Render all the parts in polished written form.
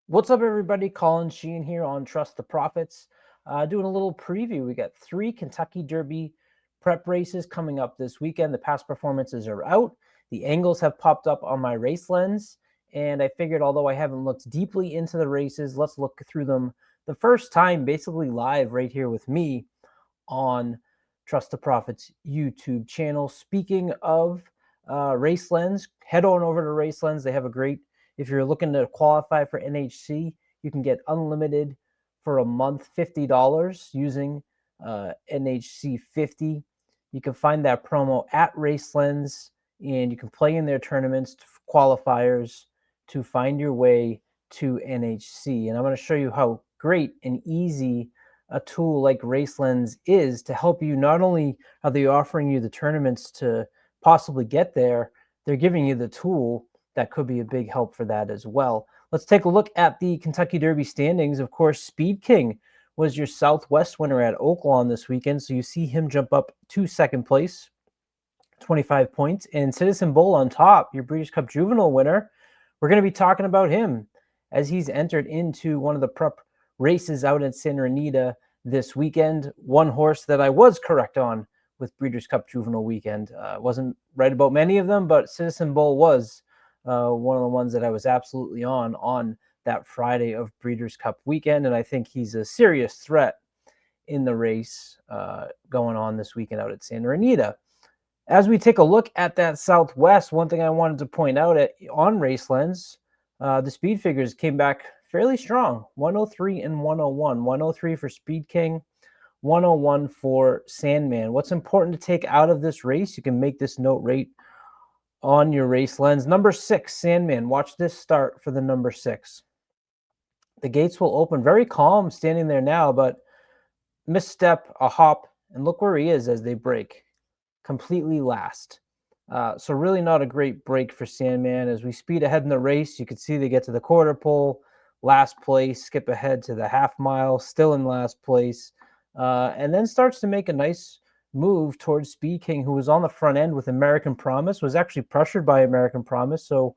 What's up, everybody? Colin Sheehan here on Trust the Profits. Doing a little preview. We got 3 Kentucky Derby prep races coming up this weekend. The past performances are out. The angles have popped up on my RaceLens, and I figured, although I haven't looked deeply into the races, let's look through them the first time, basically live right here with me on Trust the Profits YouTube channel. Speaking of RaceLens, head on over to RaceLens. They have a great, if you're looking to qualify for NHC, you can get unlimited for a month, $50 using NHC 50. You can find that promo at RaceLens, and you can play in their tournaments, qualifiers, to find your way to NHC. And I'm going to show you how great and easy a tool like RaceLens is to help you. Not only are they offering you the tournaments to possibly get there, they're giving you the tool that could be a big help for that as well. Let's take a look at the Kentucky Derby standings. Of course, Speed King was your Southwest winner at Oaklawn this weekend, so you see him jump up to second place, 25 points. And Citizen Bull on top, your Breeders' Cup Juvenile winner. We're going to be talking about him as he's entered into one of the prep races out at Santa Anita this weekend. One horse that I was correct on with Breeders' Cup Juvenile weekend. Wasn't right about many of them, but Citizen Bull was one of the ones that I was absolutely on that Friday of Breeders' Cup weekend, and I think he's a serious threat in the race going on this weekend out at Santa Anita. As we take a look at that Southwest, one thing I wanted to point out on RaceLens, the speed figures came back fairly strong, 103 and 101. 103 for Speed King, 101 for Sandman. What's important to take out of this race, you can make this note right on your RaceLens. Number 6, Sandman. Watch this start for the number 6. The gates will open very calm standing there now, but misstep, a hop, and look where he is as they break. Completely last. So really not a great break for Sandman. As we speed ahead in the race, you can see they get to the quarter pole, last place, skip ahead to the half mile, still in last place, and then starts to make a nice move towards Speed King, who was on the front end with American Promise, was actually pressured by American Promise. So,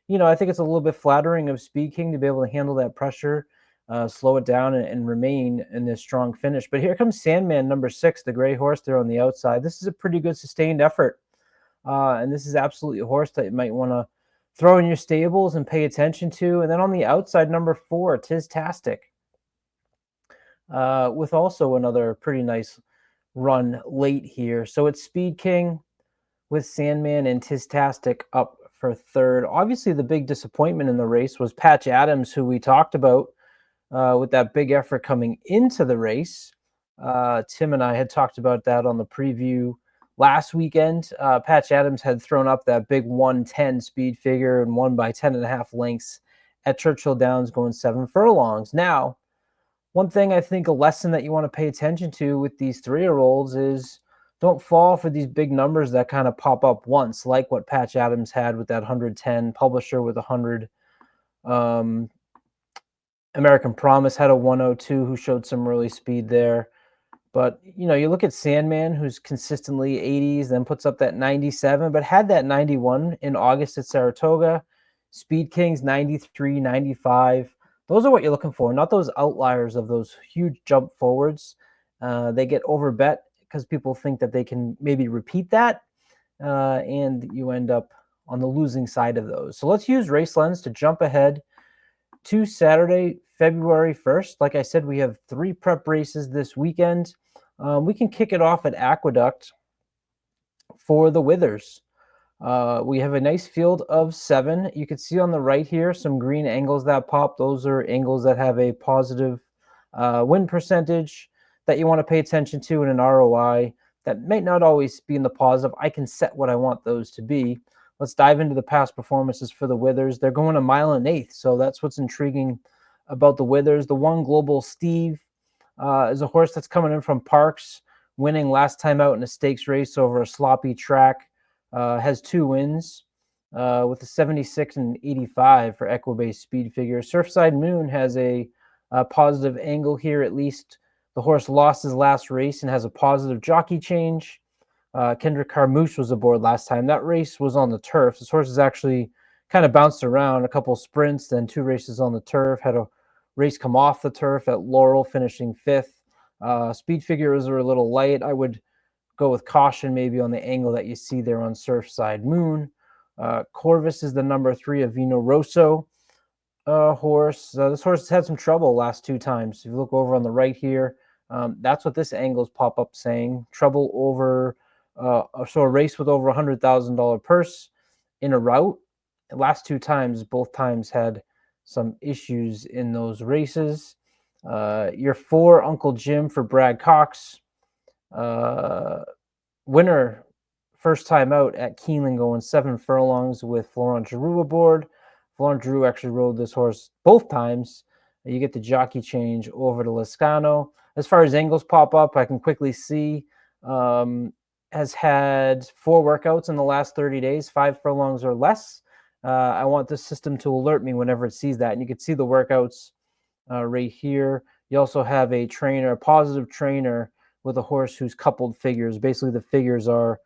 I think it's a little bit flattering of Speed King to be able to handle that pressure, slow it down, and remain in this strong finish. But here comes Sandman, number 6, the gray horse there on the outside. This is a pretty good sustained effort. And this is absolutely a horse that you might want to throw in your stables and pay attention to. And then on the outside, number 4, Tistastic, with also another pretty nice run late here. So it's Speed King with Sandman and Tistastic up for third. Obviously, the big disappointment in the race was Patch Adams, who we talked about with that big effort coming into the race. Tim and I had talked about that on the preview last weekend. Patch Adams had thrown up that big 110 speed figure and won by 10.5 lengths at Churchill Downs, going 7 furlongs. Now, one thing I think, a lesson that you want to pay attention to with these 3-year-olds is don't fall for these big numbers that kind of pop up once, like what Patch Adams had with that 110, Publisher with 100. American Promise had a 102 who showed some early speed there. But, you look at Sandman, who's consistently 80s, then puts up that 97, but had that 91 in August at Saratoga. Speed King's 93, 95. Those are what you're looking for, not those outliers of those huge jump forwards. They get overbet because people think that they can maybe repeat that, and you end up on the losing side of those. So let's use RaceLens to jump ahead to Saturday, February 1st. Like I said, we have 3 prep races this weekend. We can kick it off at Aqueduct for the Withers. We have a nice field of 7. You can see on the right here some green angles that pop. Those are angles that have a positive win percentage that you want to pay attention to, in an ROI that may not always be in the positive. I can set what I want those to be. Let's dive into the past performances for the Withers. They're going 1 mile and 1/8, so that's what's intriguing about the Withers. The One Global Steve is a horse that's coming in from Parks, winning last time out in a stakes race over a sloppy track. Has 2 wins with a 76 and 85 for Equibase speed figure. Surfside Moon has a positive angle here. At least the horse lost his last race and has a positive jockey change. Kendrick Carmouche was aboard last time. That race was on the turf. This horse is actually kind of bounced around, a couple sprints, then 2 races on the turf, had a race come off the turf at Laurel, finishing 5th. Speed figures are a little light. I would go with caution maybe on the angle that you see there on Surfside Moon. Corvus is the number 3 of Vino Rosso horse. This horse has had some trouble last 2 times. If you look over on the right here, that's what this angle's pop up saying. Trouble over, so a race with over $100,000 purse in a route. The last 2 times, both times had some issues in those races. Your 4, Uncle Jim for Brad Cox. Winner, first time out at Keeneland, going 7 furlongs with Florent Giroux aboard. Florent Giroux actually rode this horse both times. You get the jockey change over to Lescano. As far as angles pop up, I can quickly see has had 4 workouts in the last 30 days, 5 furlongs or less. I want the system to alert me whenever it sees that. And you can see the workouts right here. You also have a trainer, a positive trainer with a horse who's coupled figures. Basically, the figures are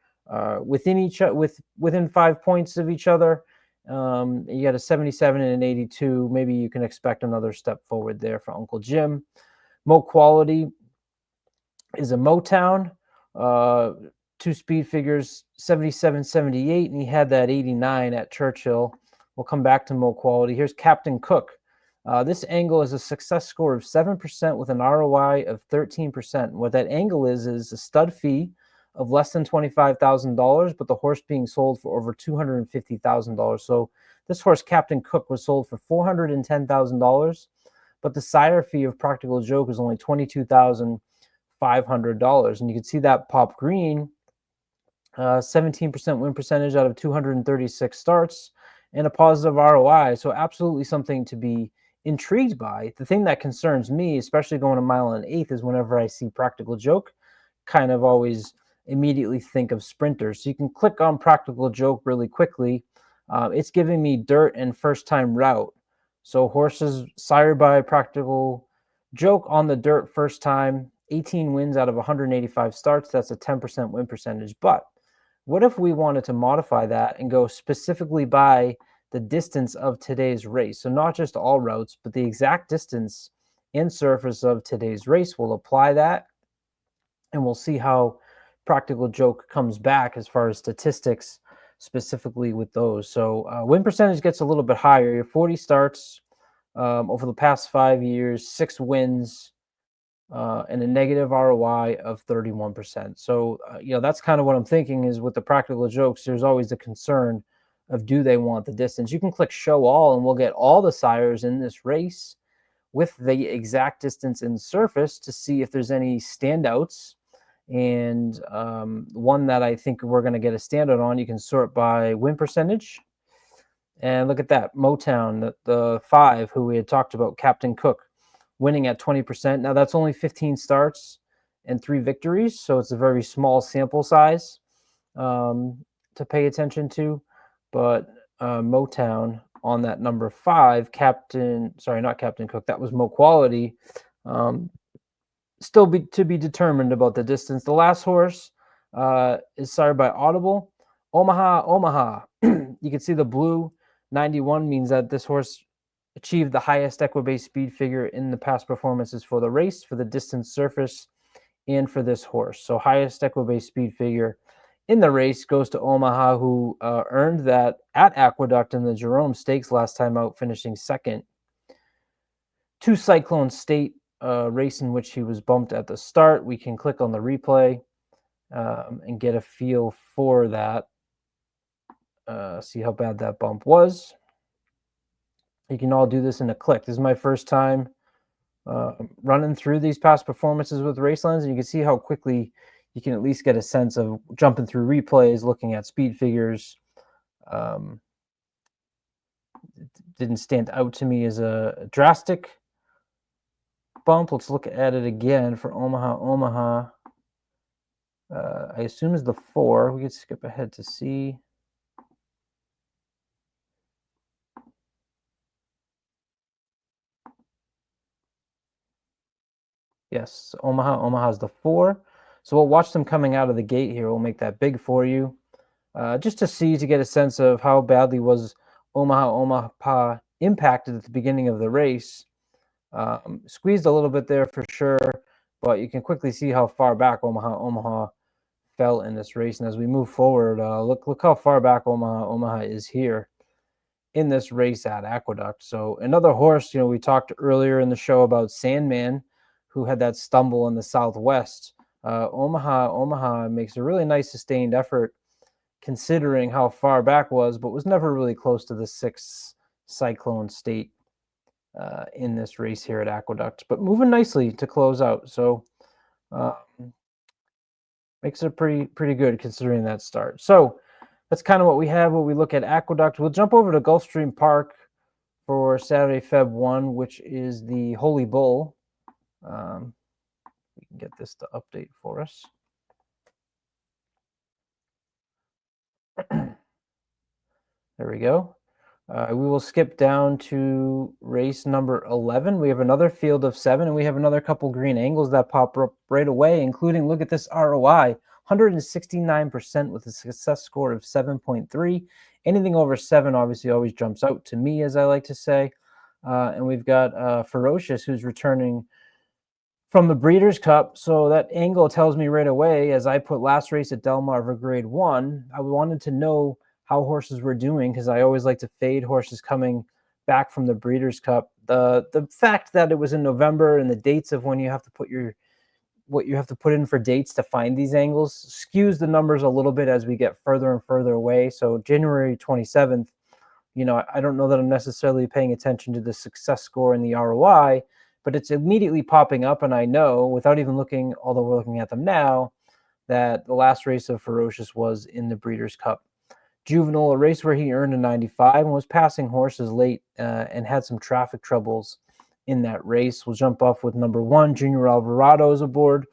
within 5 points of each other. You got a 77 and an 82. Maybe you can expect another step forward there for Uncle Jim. Mo Quality is a Motown. 2 speed figures, 77, 78, and he had that 89 at Churchill. We'll come back to Mo Quality. Here's Captain Cook. This angle is a success score of 7% with an ROI of 13%. What that angle is a stud fee of less than $25,000, but the horse being sold for over $250,000. So this horse, Captain Cook, was sold for $410,000, but the sire fee of Practical Joke is only $22,500. And you can see that pop green, 17% win percentage out of 236 starts, and a positive ROI. So absolutely something to be intrigued by. The thing that concerns me, especially going a mile and 1/8, is whenever I see Practical Joke, kind of always immediately think of sprinters. So you can click on Practical Joke really quickly. It's giving me dirt and first time route. So horses sired by Practical Joke on the dirt first time, 18 wins out of 185 starts. That's a 10% win percentage. But what if we wanted to modify that and go specifically by the distance of today's race? So not just all routes, but the exact distance and surface of today's race. We'll apply that, and we'll see how Practical Joke comes back as far as statistics, specifically with those. So win percentage gets a little bit higher. Your 40 starts over the past 5 years, 6 wins, and a negative ROI of 31%. So, that's kind of what I'm thinking is with the Practical Jokes, there's always the concern of do they want the distance? You can click show all and we'll get all the sires in this race with the exact distance and surface to see if there's any standouts. And one that I think we're going to get a standout on, you can sort by win percentage. And look at that, Motown, the 5 who we had talked about, Captain Cook, winning at 20%. Now that's only 15 starts and 3 victories, so it's a very small sample size to pay attention to. But Motown on that number 5, not Captain Cook, that was Mo Quality. Still to be determined about the distance. The last horse is sired by Audible, Omaha Omaha. You can see the blue 91 means that this horse achieved the highest Equibase speed figure in the past performances for the race, for the distance, surface, and for this horse. So highest Equibase speed figure in the race goes to Omaha, who earned that at Aqueduct in the Jerome Stakes last time out, finishing second. 2 Cyclone State race in which he was bumped at the start. We can click on the replay and get a feel for that. See how bad that bump was. You can all do this in a click. This is my first time running through these past performances with RaceLens, and you can see how quickly you can at least get a sense of jumping through replays, looking at speed figures. It didn't stand out to me as a drastic bump. Let's look at it again for Omaha Omaha. I assume is the 4. We could skip ahead to see. Yes, Omaha is the 4. So we'll watch them coming out of the gate here. We'll make that big for you, just to get a sense of how badly was Omaha Omaha impacted at the beginning of the race. Squeezed a little bit there for sure, but you can quickly see how far back Omaha Omaha fell in this race. And as we move forward, look how far back Omaha Omaha is here in this race at Aqueduct. So another horse, we talked earlier in the show about Sandman, who had that stumble in the Southwest. Omaha Omaha makes a really nice sustained effort considering how far back was, but was never really close to the 6 cyclone state in this race here at Aqueduct, but moving nicely to close out. So makes it pretty good considering that start. So that's kind of what we have when we look at Aqueduct. We'll jump over to Gulfstream Park for Saturday, Feb 1, which is the Holy Bull. We can get this to update for us. There we go. We will skip down to race number 11. We have another field of 7, and we have another couple green angles that pop up right away, including, look at this ROI, 169% with a success score of 7.3. Anything over 7 obviously always jumps out to me, as I like to say. And we've got Ferocious, who's returning from the Breeders' Cup. So that angle tells me right away, as I put last race at Del Mar for grade 1, I wanted to know how horses were doing, because I always like to fade horses coming back from the Breeders' Cup. The fact that it was in November and the dates of when you have to put what you have to put in for dates to find these angles skews the numbers a little bit as we get further and further away. So January 27th, I don't know that I'm necessarily paying attention to the success score and the ROI, but it's immediately popping up, and I know, without even looking, although we're looking at them now, that the last race of Ferocious was in the Breeders' Cup. Juvenile, a race where he earned a 95 and was passing horses late and had some traffic troubles in that race. We'll jump off with number 1, Junior Alvarado is aboard.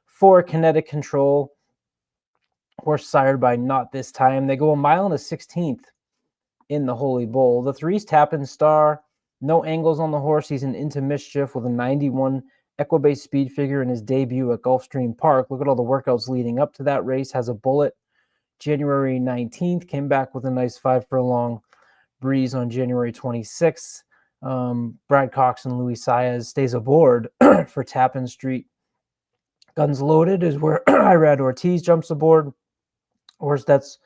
4, Kinetic Control, horse sired by Not This Time. They go 1 mile and a 16th in the Holy Bull. The 3's Tappan Star, no angles on the horse. He's Into Mischief with a 91 Equibase speed figure in his debut at Gulfstream Park. Look at all the workouts leading up to that race. Has a bullet January 19th, came back with a nice 5 furlong breeze on January 26th. Brad Cox and Luis Saez stays aboard for Tappan Street. Guns Loaded is where Irad Ortiz jumps aboard. Horse that's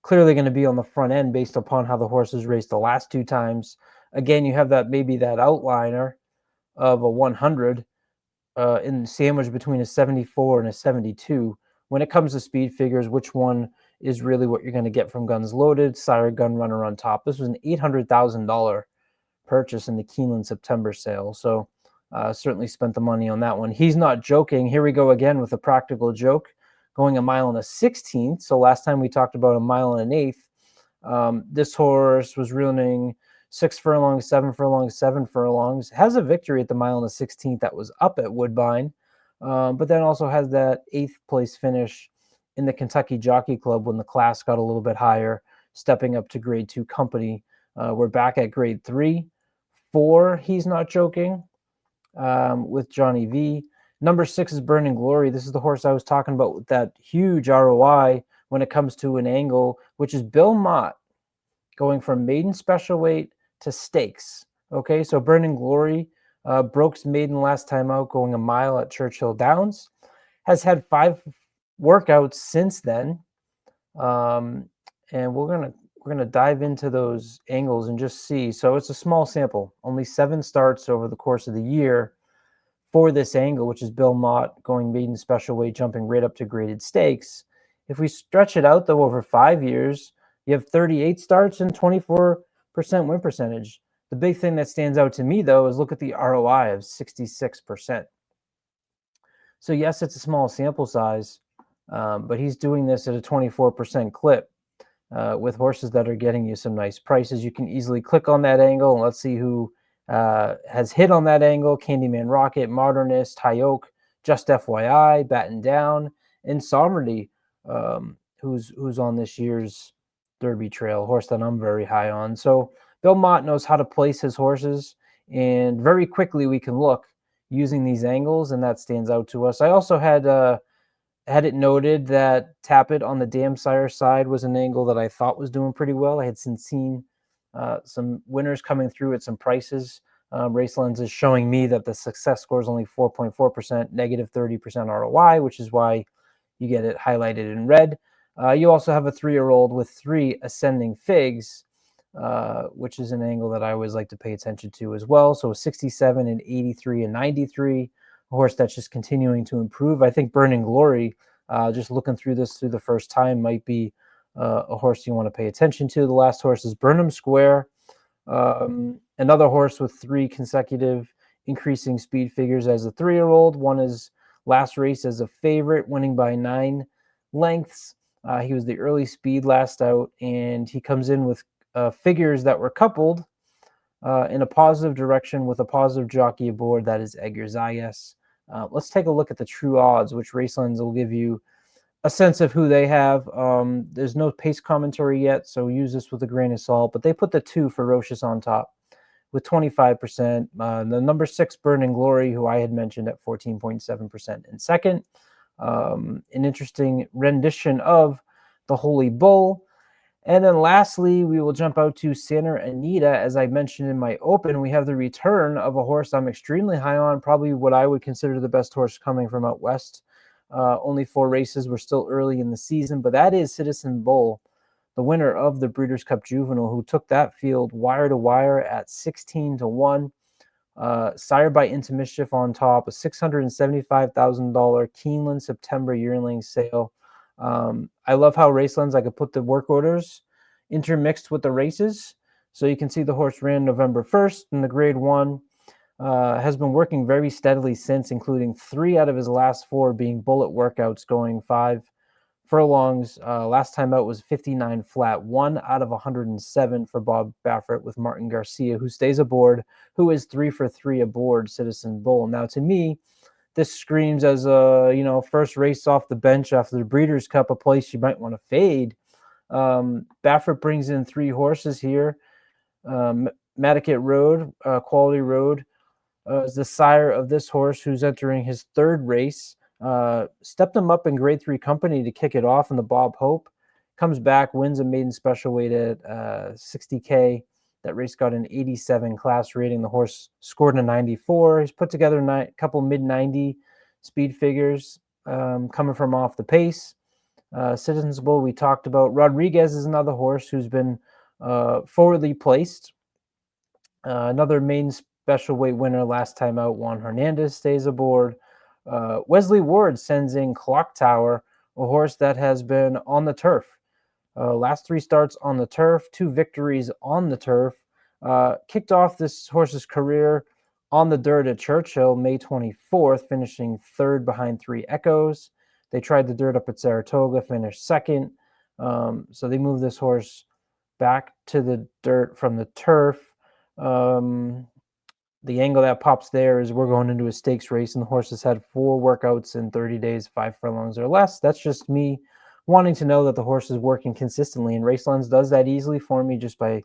clearly going to be on the front end based upon how the horses raced the last 2 times. Again, you have maybe that outliner of a 100 in sandwich between a 74 and a 72. When it comes to speed figures, which one is really what you're going to get from Guns Loaded? Sire Gun Runner on top. This was an $800,000 purchase in the Keeneland September sale. So certainly spent the money on that one. He's Not Joking. Here we go again with a practical joke, going 1 mile and a 16th. So last time we talked about 1 mile and an 1/8. This horse was running 6 furlongs, 7 furlongs, 7 furlongs. Has a victory at the 1 mile and a 16th that was up at Woodbine. But then also has that 8th place finish in the Kentucky Jockey Club when the class got a little bit higher, stepping up to grade 2 company. We're back at grade 3. 4, He's Not Joking, with Johnny V. Number 6 is Burning Glory. This is the horse I was talking about with that huge ROI when it comes to an angle, which is Bill Mott going from maiden special weight to stakes. Okay, so Burning Glory broke maiden last time out, going 1 mile at Churchill Downs. Has had 5 workouts since then, and we're gonna dive into those angles and just see. So it's a small sample, only 7 starts over the course of the year for this angle, which is Bill Mott going maiden special weight, jumping right up to graded stakes. If we stretch it out though over 5 years, you have 38 starts and 24% win percentage. The big thing that stands out to me though is look at the ROI of 66%. So yes, it's a small sample size, but he's doing this at a 24% clip with horses that are getting you some nice prices. You can easily click on that angle and let's see who has hit on that angle. Candyman Rocket, Modernist, High Oak, Just FYI, Batten Down, and Sovereignty, who's on this year's Derby Trail, horse that I'm very high on. So Bill Mott knows how to place his horses, and very quickly we can look using these angles, and that stands out to us. I also had it noted that Tap It on the Dam Sire side was an angle that I thought was doing pretty well. I had seen some winners coming through at some prices. RaceLens is showing me that the success score is only 4.4%, negative 30% ROI, which is why you get it highlighted in red. You also have a 3-year-old with 3 ascending figs, which is an angle that I always like to pay attention to as well. So 67 and 83 and 93, a horse that's just continuing to improve. I think Burning Glory, just looking through this through the first time, might be a horse you want to pay attention to. The last horse is Burnham Square, another horse with 3 consecutive increasing speed figures as a 3-year-old. One is last race as a favorite, winning by 9 lengths. He was the early speed last out, and he comes in with figures that were coupled in a positive direction with a positive jockey aboard. That is Edgar Zayas. Let's take a look at the true odds, which RaceLens will give you a sense of who they have. There's no pace commentary yet, so use this with a grain of salt, but they put the 2 Ferocious on top with 25%. The number 6 Burning Glory, who I had mentioned, at 14.7% in second. An interesting rendition of the Holy Bull. And then lastly, we will jump out to Santa Anita. As I mentioned in my open, we have the return of a horse I'm extremely high on, probably what I would consider the best horse coming from out west. Only 4 races. We're still early in the season, but that is Citizen Bull, the winner of the Breeders' Cup Juvenile, who took that field wire to wire at 16-1. Sired by Into Mischief on top, a $675,000 Keeneland September yearling sale. I love how RaceLens, I could put the work orders intermixed with the races. So you can see the horse ran November 1st in the grade 1. Has been working very steadily since, including 3 out of his last 4 being bullet workouts, going 5 furlongs. Last time out was 59 flat, 1 out of 107 for Bob Baffert with Martin Garcia, who stays aboard, who is 3 for 3 aboard Citizen Bull. Now, to me, this screams as a first race off the bench after the Breeders' Cup, a place you might want to fade. Baffert brings in 3 horses here. Madaket Road, Quality Road, is the sire of this horse, who's entering his 3rd race. Stepped him up in grade 3 company to kick it off in the Bob Hope. Comes back, wins a maiden special weight at 60K. That race got an 87 class rating. The horse scored a 94. He's put together a couple mid-90 speed figures coming from off the pace. Citizens Bull we talked about. Rodriguez is another horse who's been forwardly placed. Another maiden special weight winner last time out. Juan Hernandez stays aboard. Wesley Ward sends in Clock Tower, a horse that has been on the turf. Last 3 starts on the turf, 2 victories on the turf. Kicked off this horse's career on the dirt at Churchill May 24th, finishing 3rd behind 3 Echoes. They tried the dirt up at Saratoga, finished 2nd. So they moved this horse back to the dirt from the turf. The angle that pops there is we're going into a stakes race, and the horse has had 4 workouts in 30 days, 5 furlongs or less. That's just me wanting to know that the horse is working consistently, and RaceLens does that easily for me just by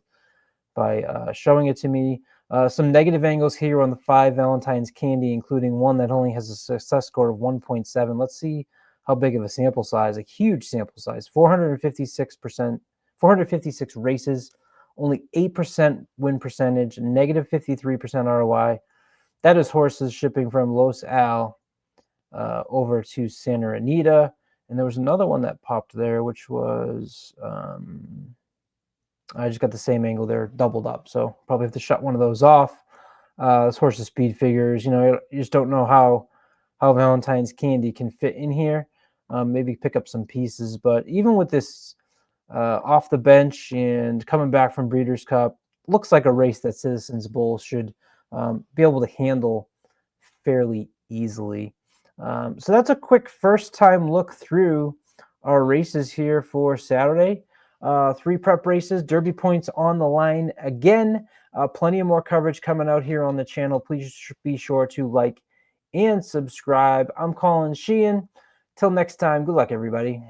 showing it to me. Some negative angles here on the 5 Valentine's Candy, including one that only has a success score of 1.7. Let's see how big of a sample size. A huge sample size, 456 races, only 8% win percentage, negative 53% ROI. That is horses shipping from Los Al over to Santa Anita. And there was another one that popped there, which was, I just got the same angle there, doubled up. So probably have to shut one of those off. This horse's speed figures, you just don't know how Valentine's Candy can fit in here. Maybe pick up some pieces. But even with this off the bench and coming back from Breeders' Cup, looks like a race that Citizens Bull should be able to handle fairly easily. So that's a quick first-time look through our races here for Saturday. 3 prep races, Derby points on the line again. Plenty of more coverage coming out here on the channel. Please be sure to like and subscribe. I'm Colin Sheehan. Till next time, good luck, everybody.